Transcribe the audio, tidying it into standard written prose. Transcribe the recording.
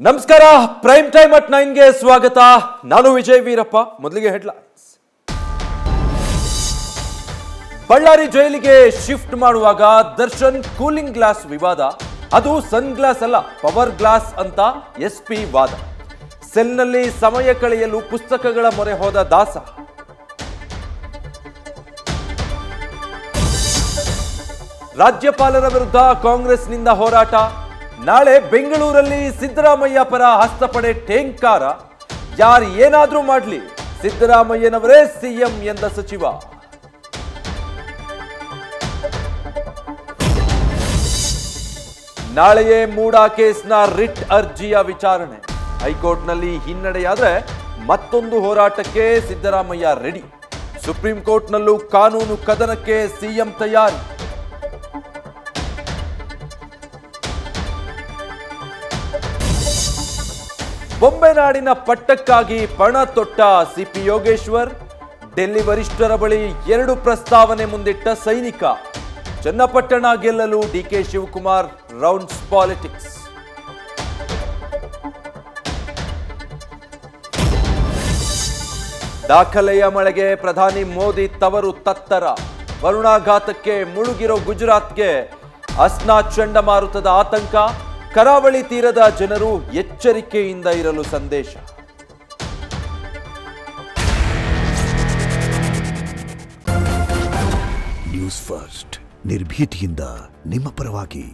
ನಮಸ್ಕಾರ prime time at 9 ಗೆ ಸ್ವಾಗತ. ನಾನು ವಿಜಯ್ ವೀರಪ್ಪ. ಮೊದಲಿಗೆ ಹೆಡ್ಲೈನ್ಸ್. ಬಳ್ಳಾರಿ ಜೈಲಿಗೆ ಶಿಫ್ಟ್ ಮಾಡುವಾಗ ದರ್ಶನ್ ಕೂಲಿಂಗ್ ಗ್ಲಾಸ್ ವಿವಾದ. ಅದು ಸನ್ ಗ್ಲಾಸ್ ಅಲ್ಲ, ಪವರ್ ಗ್ಲಾಸ್ ಅಂತ ಎಸ್ಪಿ ವಾದ. ಸೆಲ್ನಲ್ಲಿ ಸಮಯ ಕಳೆಯಲು ಪುಸ್ತಕಗಳ ಮೊರೆ ಹೋದ ದಾಸ. ರಾಜ್ಯಪಾಲರ ವಿರುದ್ಧ ಕಾಂಗ್ರೆಸ್ನಿಂದ ಹೋರಾಟ. ನಾಳೆ ಬೆಂಗಳೂರಲ್ಲಿ ಸಿದ್ದರಾಮಯ್ಯ ಪರ ಹಸ್ತಪಡೆ ಠೇಂಕಾರ. ಯಾರು ಏನಾದ್ರೂ ಮಾಡಲಿ, ಸಿದ್ದರಾಮಯ್ಯನವರೇ ಸಿಎಂ ಎಂದ ಸಚಿವ. ನಾಳೆಯೇ ಮೂಡಾ ಕೇಸ್ನ ರಿಟ್ ಅರ್ಜಿಯ ವಿಚಾರಣೆ. ಹೈಕೋರ್ಟ್ನಲ್ಲಿ ಹಿನ್ನಡೆಯಾದ್ರೆ ಮತ್ತೊಂದು ಹೋರಾಟಕ್ಕೆ ಸಿದ್ದರಾಮಯ್ಯ ರೆಡಿ. ಸುಪ್ರೀಂ ಕೋರ್ಟ್ನಲ್ಲೂ ಕಾನೂನು ಕದನಕ್ಕೆ ಸಿಎಂ ತಯಾರಿ. ಬೊಂಬೆನಾಡಿನ ಪಟ್ಟಕ್ಕಾಗಿ ಪಣ ತೊಟ್ಟ ಸಿಪಿ ಯೋಗೇಶ್ವರ್. ಡೆಲ್ಲಿ ವರಿಷ್ಠರ ಬಳಿ 2 ಪ್ರಸ್ತಾವನೆ ಮುಂದಿಟ್ಟ ಸೈನಿಕ. ಚನ್ನಪಟ್ಟಣ ಗೆಲ್ಲಲು ಡಿಕೆ ಶಿವಕುಮಾರ್ ರೌಂಡ್ಸ್ ಪಾಲಿಟಿಕ್ಸ್. ದಾಖಲೆಯ ಮಳೆಗೆ ಪ್ರಧಾನಿ ಮೋದಿ ತವರು ತತ್ತರ. ವರುಣಾಘಾತಕ್ಕೆ ಮುಳುಗಿರೋ ಗುಜರಾತ್ಗೆ ಅಸ್ನಾ ಚಂಡಮಾರುತದ ಆತಂಕ. ಕರಾವಳಿ ತೀರದ ಜನರು ಎಚ್ಚರಿಕೆಯಿಂದ ಇರಲು ಸಂದೇಶ. ನ್ಯೂಸ್ ಫಸ್ಟ್, ನಿರ್ಭೀತಿಯಿಂದ ನಿಮ್ಮ ಪರವಾಗಿ.